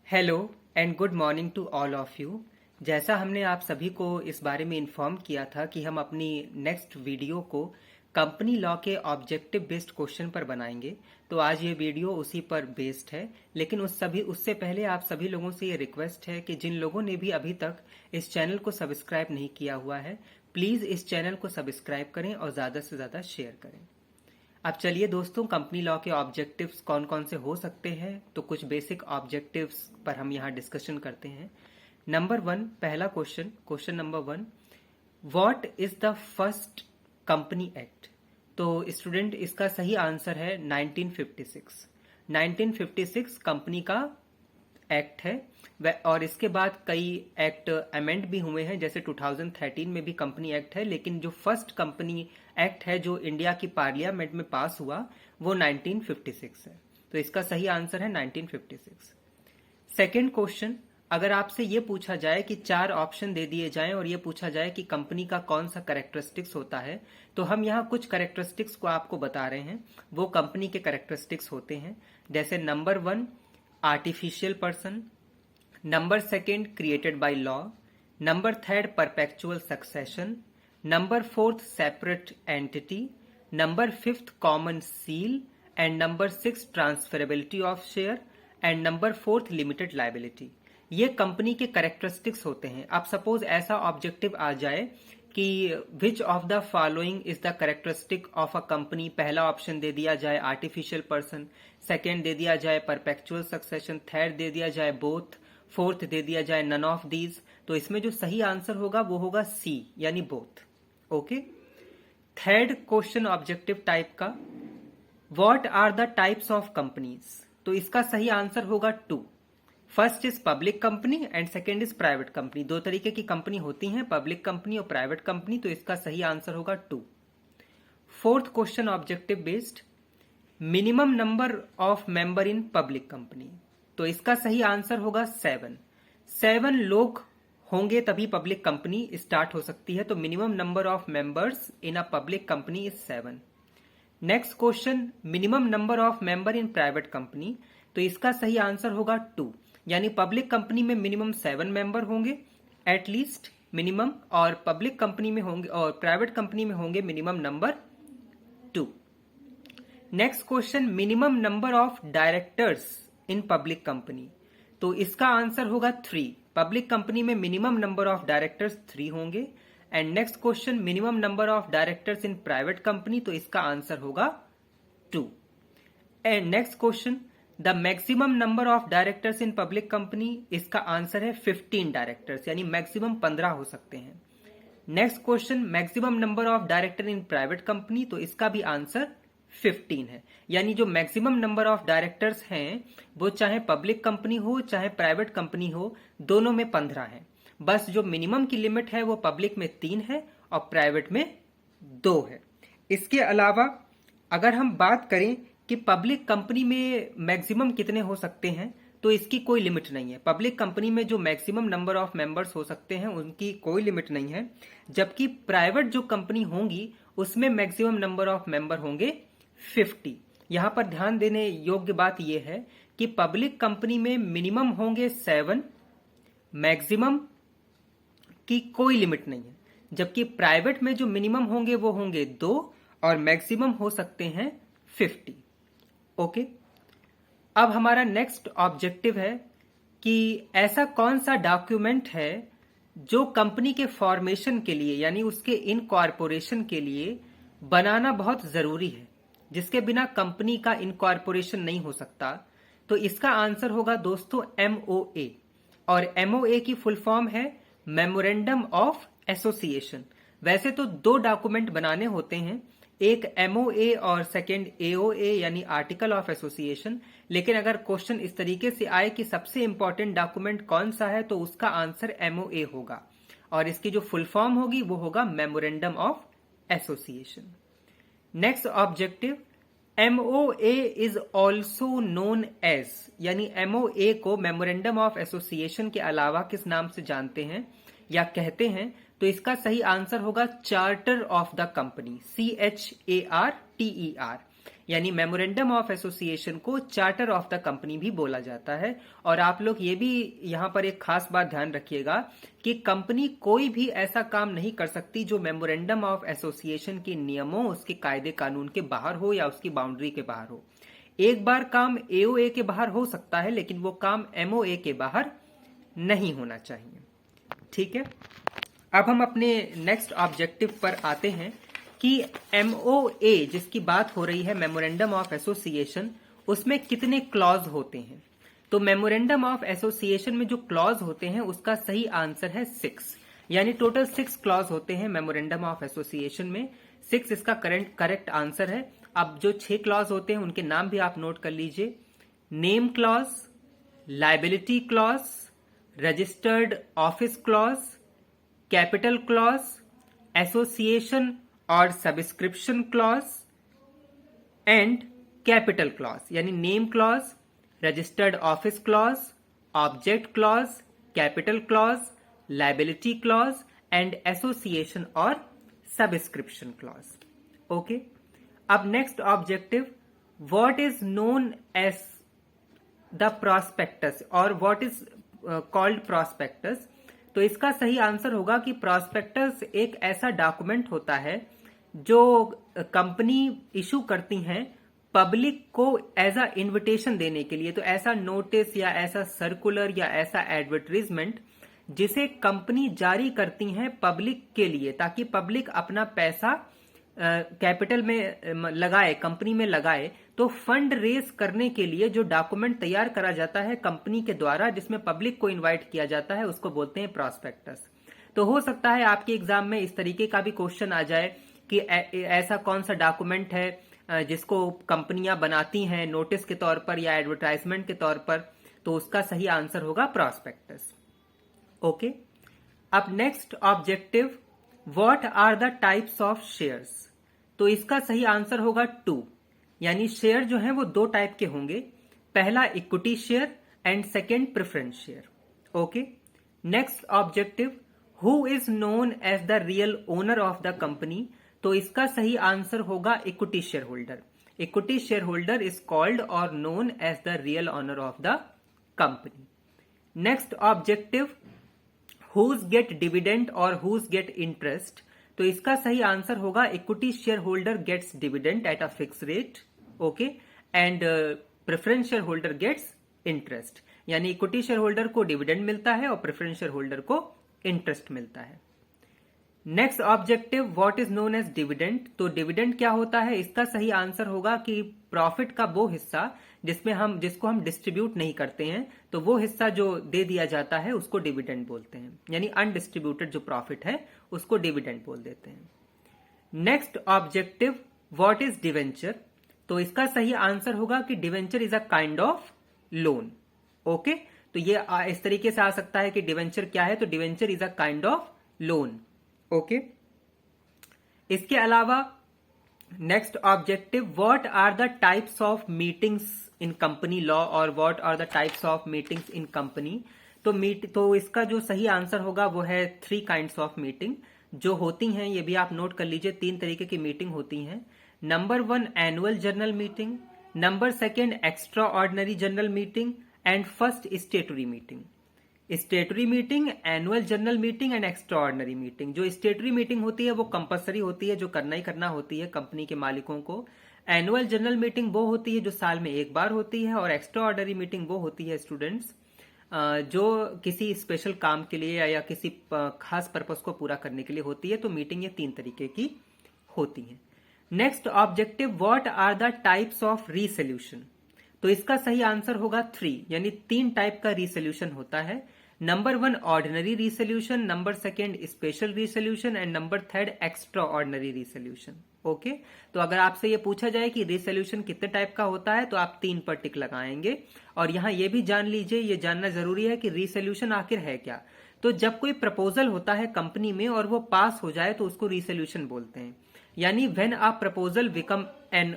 Hello and good morning to all of you. जैसा हमने आप सभी को इस बारे में इन्फॉर्म किया था कि हम अपनी नेक्स्ट वीडियो को कंपनी लॉ के ऑब्जेक्टिव बेस्ड क्वेश्चन पर बनाएंगे, तो आज ये वीडियो उसी पर बेस्ड है। लेकिन उससे पहले आप सभी लोगों से ये रिक्वेस्ट है कि जिन लोगों ने भी अभी तक इस चैनल को सब्सक्राइब नहीं किया हुआ है, प्लीज़ इस चैनल को सब्सक्राइब करें और ज़्यादा से ज़्यादा शेयर करें। अब चलिए दोस्तों, कंपनी लॉ के ऑब्जेक्टिव्स कौन कौन से हो सकते हैं, तो कुछ बेसिक ऑब्जेक्टिव्स पर हम यहाँ डिस्कशन करते हैं। नंबर 1, पहला question number 1, what is the first company act. तो स्टूडेंट, इसका सही आंसर है 1956। 1956 कंपनी का एक्ट है और इसके बाद कई एक्ट अमेंड भी हुए हैं, जैसे 2013 में भी कंपनी एक्ट है, लेकिन जो फर्स्ट कंपनी एक्ट है जो इंडिया की पार्लियामेंट में पास हुआ वो 1956 है। तो इसका सही आंसर है 1956। सेकेंड क्वेश्चन, अगर आपसे ये पूछा जाए कि 4 ऑप्शन दे दिए जाएं और ये पूछा जाए कि कंपनी का कौन सा कैरेक्टरिस्टिक्स होता है, तो हम यहाँ कुछ कैरेक्टरिस्टिक्स को आपको बता रहे हैं। वो कंपनी के कैरेक्टरिस्टिक्स होते हैं, जैसे number 1 artificial person, number 2 created by law, number 3 perpetual succession, number 4 separate entity, number 5 common seal, and number 6 transferability of share, and number 4 limited liability. ये कंपनी के कैरेक्टरिस्टिक्स होते हैं। अब सपोज ऐसा ऑब्जेक्टिव आ जाए कि which of the following is the characteristic of a company. पहला option दे दिया जाए आर्टिफिशियल पर्सन, सेकेंड दे दिया जाए परपेचुअल सक्सेशन, थर्ड दे दिया जाए बोथ, फोर्थ दे दिया जाए नन ऑफ दीज। तो इसमें जो सही आंसर होगा वो होगा सी, यानी both. Okay. Third question objective type का, what are the types of companies. तो इसका सही आंसर होगा 2। First is public company and second is private company. 2 तरीके की कंपनी होती हैं, पब्लिक कंपनी और प्राइवेट कंपनी। तो इसका सही आंसर होगा 2। Fourth question objective based, minimum number of member in public company. तो इसका सही आंसर होगा 7। 7 लोग होंगे तभी पब्लिक कंपनी स्टार्ट हो सकती है। तो minimum number of members in a public company is 7। Next question, minimum number of member in private company. तो इसका सही आंसर होगा 2, यानी पब्लिक कंपनी में मिनिमम 7 मेंबर होंगे एटलीस्ट मिनिमम, और पब्लिक कंपनी में होंगे और प्राइवेट कंपनी में होंगे minimum number 2। Next question, minimum number of directors in public company. तो इसका आंसर होगा 3। पब्लिक कंपनी में मिनिमम नंबर ऑफ डायरेक्टर्स 3 होंगे। And next question, minimum number of directors in private company. तो इसका आंसर होगा 2। And next question, the maximum number of directors in public company. इसका answer है 15 डायरेक्टर्स, यानी maximum 15 हो सकते हैं। Next question, maximum number of director in private company. तो इसका भी आंसर 15 है, यानी जो मैक्सिमम नंबर ऑफ डायरेक्टर्स हैं वो चाहे पब्लिक कंपनी हो चाहे प्राइवेट कंपनी हो, दोनों में 15 है। बस जो मिनिमम की लिमिट है वो पब्लिक में 3 है और प्राइवेट में 2 है। इसके अलावा अगर हम बात करें कि पब्लिक कंपनी में मैक्सिमम कितने हो सकते हैं, तो इसकी कोई लिमिट नहीं है। पब्लिक कंपनी में जो मैक्सिमम नंबर ऑफ मेंबर्स हो सकते हैं उनकी कोई लिमिट नहीं है, जबकि प्राइवेट जो कंपनी होंगी उसमें मैक्सिमम नंबर ऑफ मेंबर होंगे 50। यहां पर ध्यान देने योग्य बात यह है कि पब्लिक कंपनी में मिनिमम होंगे 7, मैक्सिमम की कोई लिमिट नहीं है, जबकि प्राइवेट में जो मिनिमम होंगे वो होंगे 2 और मैक्सिमम हो सकते हैं 50। ओके। अब हमारा नेक्स्ट ऑब्जेक्टिव है कि ऐसा कौन सा डॉक्यूमेंट है जो कंपनी के फॉर्मेशन के लिए, यानी उसके इनकॉर्पोरेशन के लिए बनाना बहुत जरूरी है, जिसके बिना कंपनी का इनकॉर्पोरेशन नहीं हो सकता। तो इसका आंसर होगा दोस्तों MOA, और MOA की फुल फॉर्म है मेमोरेंडम ऑफ एसोसिएशन। वैसे तो 2 डॉक्यूमेंट बनाने होते हैं, एक MOA और सेकेंड AOA, यानी आर्टिकल ऑफ एसोसिएशन। लेकिन अगर क्वेश्चन इस तरीके से आए कि सबसे इंपॉर्टेंट डॉक्यूमेंट कौन सा है, तो उसका आंसर MOA होगा, और इसकी जो फुल फॉर्म होगी वो होगा memorandum of association. Next objective, MOA is also known as, यानी MOA को मेमोरेंडम ऑफ एसोसिएशन के अलावा किस नाम से जानते हैं या कहते हैं। तो इसका सही आंसर होगा charter of the company, CHARTER। यानी मेमोरेंडम ऑफ एसोसिएशन को चार्टर ऑफ द कंपनी भी बोला जाता है। और आप लोग ये भी यहाँ पर एक खास बात ध्यान रखिएगा कि कंपनी कोई भी ऐसा काम नहीं कर सकती जो मेमोरेंडम ऑफ एसोसिएशन के नियमों, उसके कायदे कानून के बाहर हो या उसकी बाउंड्री के बाहर हो। एक बार काम एओए के बाहर हो सकता है, लेकिन वो काम एमओए के बाहर नहीं होना चाहिए। ठीक है, अब हम अपने नेक्स्ट ऑब्जेक्टिव पर आते हैं कि एमओए जिसकी बात हो रही है, मेमोरेंडम ऑफ एसोसिएशन, उसमें कितने क्लॉज होते हैं। तो मेमोरेंडम ऑफ एसोसिएशन में जो क्लॉज होते हैं उसका सही आंसर है 6, यानी टोटल 6 क्लॉज होते हैं मेमोरेंडम ऑफ एसोसिएशन में। 6 इसका करेक्ट आंसर है। अब जो 6 क्लॉज होते हैं उनके नाम भी आप नोट कर लीजिए। Name clause, liability clause, registered office clause, capital clause, association और subscription clause and capital clause. यानी name clause, registered office clause, object clause, capital clause, liability clause and association और सब्सक्रिप्शन क्लॉज। ओके, अब next objective, what is known as the prospectus और what is called prospectus. तो इसका सही answer होगा कि prospectus एक ऐसा डॉक्यूमेंट होता है जो कंपनी इशू करती हैं पब्लिक को एज अ इन्विटेशन देने के लिए। तो ऐसा नोटिस या ऐसा सर्कुलर या ऐसा एडवर्टीजमेंट जिसे कंपनी जारी करती हैं पब्लिक के लिए, ताकि पब्लिक अपना पैसा कैपिटल में लगाए, कंपनी में लगाए। तो फंड रेज करने के लिए जो डॉक्यूमेंट तैयार करा जाता है कंपनी के द्वारा, जिसमें पब्लिक को इनवाइट किया जाता है, उसको बोलते हैं प्रॉस्पेक्टस। तो हो सकता है आपके एग्जाम में इस तरीके का भी क्वेश्चन आ जाए कि ऐसा कौन सा डॉक्यूमेंट है जिसको कंपनियां बनाती हैं नोटिस के तौर पर या एडवर्टाइजमेंट के तौर पर। तो उसका सही आंसर होगा प्रॉस्पेक्टस। ओके, अब next objective, what are the types of shares. तो इसका सही आंसर होगा 2, यानी शेयर जो है वो 2 टाइप के होंगे, पहला equity share and second preference share. Okay, next objective, who is known as the real owner of the company. तो इसका सही आंसर होगा equity share holder. Equity share holder is called और known as the real owner of the company. Next objective, whose get dividend और whose get interest. तो इसका सही answer होगा equity share holder gets dividend at a fix rate, okay, and preference share holder gets interest. यानी equity share holder को dividend मिलता है और प्रेफरेंस शेयर होल्डर को इंटरेस्ट मिलता है। Next objective, what is known as dividend. तो dividend क्या होता है, इसका सही आंसर होगा कि प्रॉफिट का वो हिस्सा जिसको हम डिस्ट्रीब्यूट नहीं करते हैं, तो वो हिस्सा जो दे दिया जाता है उसको डिविडेंड बोलते हैं। यानी अनडिस्ट्रीब्यूटेड जो प्रॉफिट है उसको डिविडेंड बोल देते हैं। Next objective, what is debenture. तो इसका सही आंसर होगा कि debenture is a kind of loan. Okay, तो ये इस तरीके से आ सकता है कि डिवेंचर क्या है, तो debenture is a kind of loan. Okay, इसके अलावा next objective, what are the types of meetings in company law और what are the types of meetings in company. तो इसका जो सही आंसर होगा वो है 3 काइंड्स ऑफ मीटिंग जो होती हैं। ये भी आप नोट कर लीजिए, 3 तरीके की मीटिंग होती हैं। Number 1 annual general meeting, number 2 extra ordinary general meeting and first स्टेटरी meeting. स्टेटरी meeting, annual general meeting and extra ordinary meeting. जो स्टेटरी मीटिंग होती है वो कंपलसरी होती है, जो करना ही करना होती है कंपनी के मालिकों को। एनुअल जनरल मीटिंग वो होती है जो साल में एक बार होती है, और एक्स्ट्रा ऑर्डिनरी मीटिंग वो होती है स्टूडेंट्स जो किसी स्पेशल काम के लिए या किसी खास पर्पस को पूरा करने के लिए होती है। तो मीटिंग ये 3 तरीके की होती है। Next objective, what are the types of resolution. तो इसका सही आंसर होगा 3, यानी 3 टाइप का रीसोल्यूशन होता है। Number 1 ordinary resolution, number 2 special resolution and number 3 extraordinary resolution. Okay, तो अगर आपसे ये पूछा जाए कि रीसोल्यूशन कितने टाइप का होता है तो आप 3 पर टिक लगाएंगे। और यहां ये भी जान लीजिए, ये जानना जरूरी है कि रीसोल्यूशन आखिर है क्या। तो जब कोई प्रपोजल होता है कंपनी में और वो पास हो जाए तो उसको रीसोल्यूशन बोलते हैं। यानी when a proposal become an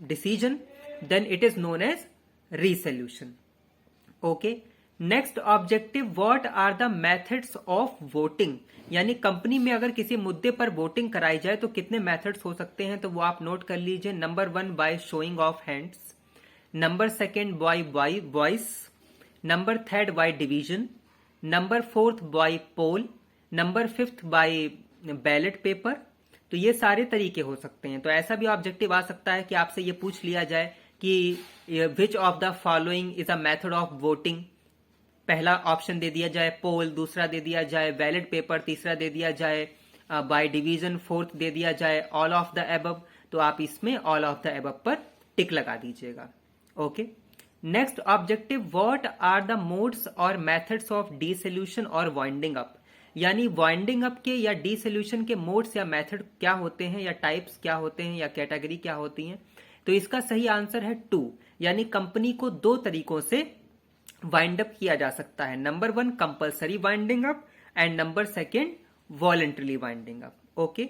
decision then it is known as resolution. Okay, next objective, what are the methods of voting, यानी कंपनी में अगर किसी मुद्दे पर वोटिंग कराई जाए तो कितने मेथड्स हो सकते हैं, तो वो आप नोट कर लीजिए। Number 1 by showing of hands, number 2 by voice, number 3 by division, number 4 by poll, number 5 by ballot paper. तो ये सारे तरीके हो सकते हैं। तो ऐसा भी ऑब्जेक्टिव आ सकता है कि आपसे ये पूछ लिया जाए कि which of the following is a method of voting. पहला ऑप्शन दे दिया जाए पोल, दूसरा दे दिया जाए बैलेट पेपर, तीसरा दे दिया जाए बाय डिवीजन, फोर्थ दे दिया जाए ऑल ऑफ द एबव। तो आप इसमें ऑल ऑफ द एबव पर टिक लगा दीजिएगा। Okay, next objective, what are the modes और मेथड्स ऑफ डिसोल्यूशन और वाइंडिंग अप, यानी वाइंडिंग अप के या डिसोल्यूशन के मोड्स या मेथड क्या होते हैं, या टाइप्स क्या होते हैं, या कैटेगरी क्या होती हैं। तो इसका सही आंसर है 2, यानी कंपनी को 2 तरीकों से वाइंड अप किया जा सकता है। Number 1 compulsory winding up and number 2 voluntary winding up. Okay,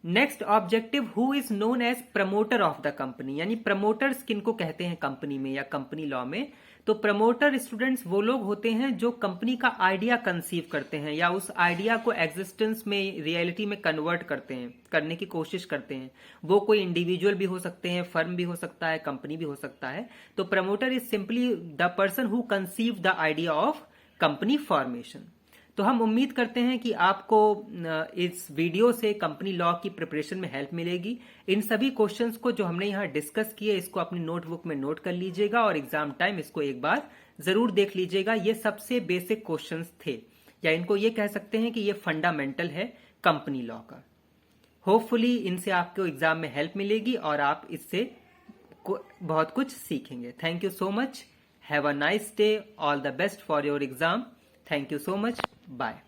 next objective, who is known as promoter of the company, यानी प्रमोटर्स किनको कहते हैं कंपनी में या कंपनी लॉ में। तो प्रमोटर स्टूडेंट्स वो लोग होते हैं जो कंपनी का आइडिया कंसीव करते हैं या उस आइडिया को एग्जिस्टेंस में, रियलिटी में कन्वर्ट करते हैं, करने की कोशिश करते हैं। वो कोई इंडिविजुअल भी हो सकते हैं, फर्म भी हो सकता है, कंपनी भी हो सकता है। तो promoter is simply the person who conceive the idea of company formation. तो हम उम्मीद करते हैं कि आपको इस वीडियो से कंपनी लॉ की प्रिपरेशन में हेल्प मिलेगी। इन सभी क्वेश्चंस को जो हमने यहाँ डिस्कस किए, इसको अपनी नोटबुक में नोट कर लीजिएगा और एग्जाम टाइम इसको एक बार जरूर देख लीजिएगा। ये सबसे बेसिक क्वेश्चंस थे, या इनको ये कह सकते हैं कि ये फंडामेंटल है कंपनी लॉ का। होपफुली इनसे आपको एग्जाम में हेल्प मिलेगी और आप इससे बहुत कुछ सीखेंगे। Thank you so much, have a nice day, all the best for your exam. Thank you so much. Bye.